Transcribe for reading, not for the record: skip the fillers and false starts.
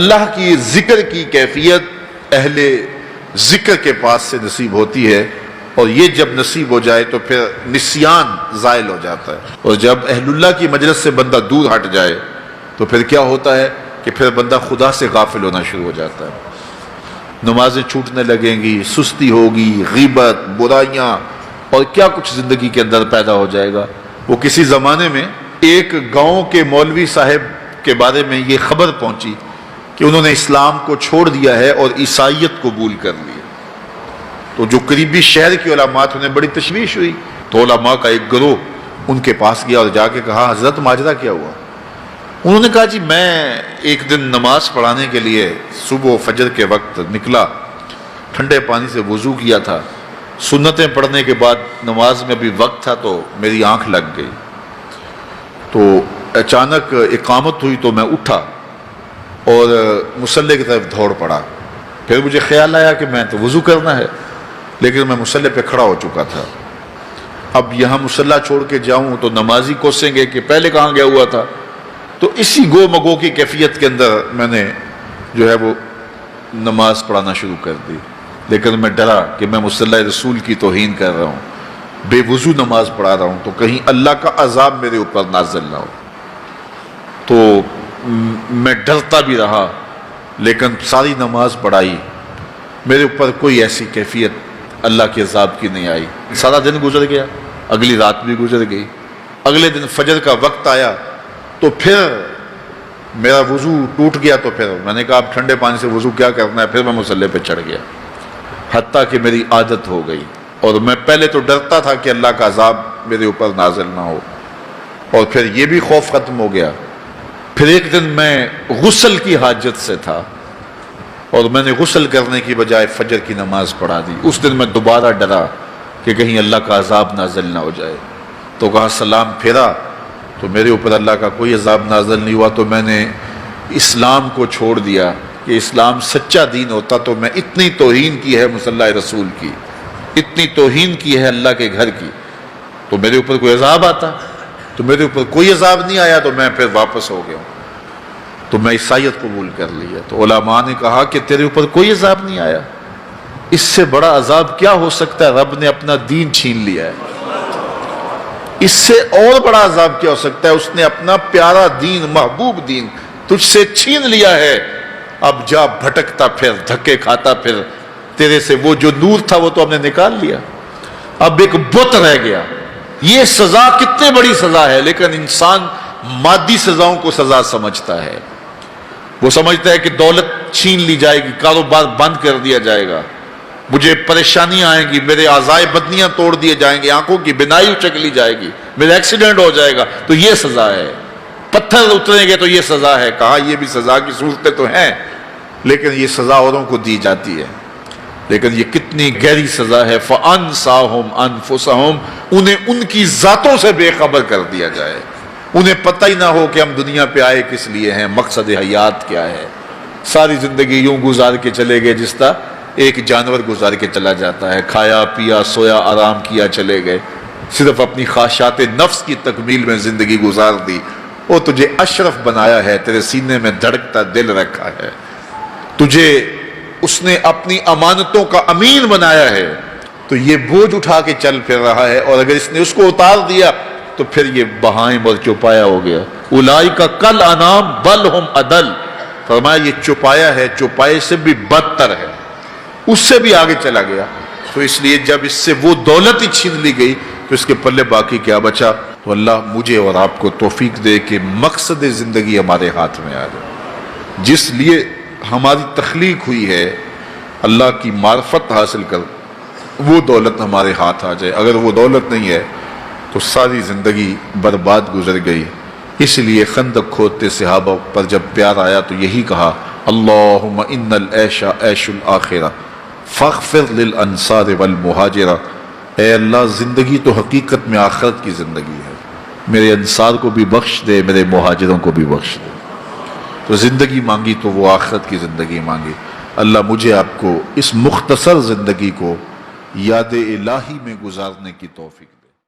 اللہ کی ذکر کی کیفیت اہل ذکر کے پاس سے نصیب ہوتی ہے، اور یہ جب نصیب ہو جائے تو پھر نسیان زائل ہو جاتا ہے، اور جب اہل اللہ کی مجلس سے بندہ دور ہٹ جائے تو پھر کیا ہوتا ہے کہ پھر بندہ خدا سے غافل ہونا شروع ہو جاتا ہے، نمازیں چھوٹنے لگیں گی، سستی ہوگی، غیبت، برائیاں اور کیا کچھ زندگی کے اندر پیدا ہو جائے گا۔ وہ کسی زمانے میں ایک گاؤں کے مولوی صاحب کے بارے میں یہ خبر پہنچی کہ انہوں نے اسلام کو چھوڑ دیا ہے اور عیسائیت قبول کر لی۔ تو جو قریبی شہر کے علماء تھے انہیں بڑی تشویش ہوئی، تو علماء کا ایک گروہ ان کے پاس گیا اور جا کے کہا حضرت ماجرا کیا ہوا؟ انہوں نے کہا جی میں ایک دن نماز پڑھانے کے لیے صبح فجر کے وقت نکلا، ٹھنڈے پانی سے وضو کیا تھا، سنتیں پڑھنے کے بعد نماز میں بھی وقت تھا تو میری آنکھ لگ گئی، تو اچانک اقامت ہوئی تو میں اٹھا اور مصلی کی طرف دوڑ پڑا، پھر مجھے خیال آیا کہ میں تو وضو کرنا ہے لیکن میں مصلی پہ کھڑا ہو چکا تھا، اب یہاں مصلی چھوڑ کے جاؤں تو نمازی کوسیں گے کہ پہلے کہاں گیا ہوا تھا، تو اسی گو مگو کی کیفیت کے اندر میں نے جو ہے وہ نماز پڑھانا شروع کر دی، لیکن میں ڈرا کہ میں مصلی رسول کی توہین کر رہا ہوں، بے وضو نماز پڑھا رہا ہوں تو کہیں اللہ کا عذاب میرے اوپر نازل نہ ہو، تو میں ڈرتا بھی رہا لیکن ساری نماز پڑھائی، میرے اوپر کوئی ایسی کیفیت اللہ کے عذاب کی نہیں آئی، سارا دن گزر گیا، اگلی رات بھی گزر گئی، اگلے دن فجر کا وقت آیا تو پھر میرا وضو ٹوٹ گیا، تو پھر میں نے کہا اب ٹھنڈے پانی سے وضو کیا کرنا ہے، پھر میں مصلی پہ چڑھ گیا، حتیٰ کہ میری عادت ہو گئی، اور میں پہلے تو ڈرتا تھا کہ اللہ کا عذاب میرے اوپر نازل نہ ہو، اور پھر یہ بھی خوف ختم ہو گیا۔ پھر ایک دن میں غسل کی حاجت سے تھا اور میں نے غسل کرنے کی بجائے فجر کی نماز پڑھا دی، اس دن میں دوبارہ ڈرا کہ کہیں اللہ کا عذاب نازل نہ ہو جائے، تو کہا سلام پھیرا تو میرے اوپر اللہ کا کوئی عذاب نازل نہیں ہوا، تو میں نے اسلام کو چھوڑ دیا کہ اسلام سچا دین ہوتا تو میں اتنی توہین کی ہے مصلی رسول کی، اتنی توہین کی ہے اللہ کے گھر کی، تو میرے اوپر کوئی عذاب آتا، تو میرے اوپر کوئی عذاب نہیں آیا تو میں پھر واپس ہو گیا، تو میں عیسائیت قبول کر لیا۔ تو علماء نے کہا کہ تیرے اوپر کوئی عذاب نہیں آیا، اس سے بڑا عذاب کیا ہو سکتا ہے، رب نے اپنا دین چھین لیا ہے، اس سے اور بڑا عذاب کیا ہو سکتا ہے، اس نے اپنا پیارا دین، محبوب دین تجھ سے چھین لیا ہے، اب جا بھٹکتا پھر، دھکے کھاتا پھر، تیرے سے وہ جو نور تھا وہ تو ہم نے نکال لیا، اب ایک بت رہ گیا۔ یہ سزا کتنے بڑی سزا ہے، لیکن انسان مادی سزاؤں کو سزا سمجھتا ہے، وہ سمجھتا ہے کہ دولت چھین لی جائے گی، کاروبار بند کر دیا جائے گا، مجھے پریشانیاں آئیں گی، میرے اعضائے بدنیاں توڑ دیے جائیں گے، آنکھوں کی بینائی اچک لی جائے گی، میرا ایکسیڈنٹ ہو جائے گا تو یہ سزا ہے، پتھر اتریں گے تو یہ سزا ہے۔ کہا یہ بھی سزا کی صورتیں تو ہیں لیکن یہ سزا اوروں کو دی جاتی ہے، لیکن یہ کتنی گہری سزا ہے، فَأَنْسَاهُمْ أَنفُسَهُمْ، انہیں ان کی ذاتوں سے بے خبر کر دیا جائے، انہیں پتہ ہی نہ ہو کہ ہم دنیا پہ آئے کس لیے ہیں، مقصد حیات کیا ہے، ساری زندگی یوں گزار کے چلے گئے جس طرح ایک جانور گزار کے چلا جاتا ہے، کھایا پیا سویا آرام کیا چلے گئے، صرف اپنی خواہشات نفس کی تکمیل میں زندگی گزار دی۔ وہ تجھے اشرف بنایا ہے، تیرے سینے میں دھڑکتا دل رکھا ہے، تجھے اس نے اپنی امانتوں کا امین بنایا ہے، تو یہ بوجھ اٹھا کے چل پھر رہا ہے، اور اگر اس نے اس کو اتار دیا تو پھر یہ بہائم اور چوپایا ہو گیا۔ اولئک کالانعام بل ہم اضل، فرمایا یہ چوپایا ہے، چوپائے سے بھی بدتر ہے، اس سے بھی آگے چلا گیا۔ تو اس لیے جب اس سے وہ دولت ہی چھین لی گئی تو اس کے پلے باقی کیا بچا؟ تو اللہ مجھے اور آپ کو توفیق دے کہ مقصد زندگی ہمارے ہاتھ میں آ جائے، جس لیے ہماری تخلیق ہوئی ہے، اللہ کی معرفت حاصل کر وہ دولت ہمارے ہاتھ آ جائے۔ اگر وہ دولت نہیں ہے تو ساری زندگی برباد گزر گئی۔ اس لیے خندق کھودتے صحابہ پر جب پیار آیا تو یہی کہا اللہم ان العیش عیش الآخرہ فاغفر للانصار والمہاجرہ، اے اللہ زندگی تو حقیقت میں آخرت کی زندگی ہے، میرے انصار کو بھی بخش دے، میرے مہاجروں کو بھی بخش دے۔ تو زندگی مانگی تو وہ آخرت کی زندگی مانگی۔ اللہ مجھے آپ کو اس مختصر زندگی کو یاد الہی میں گزارنے کی توفیق دے۔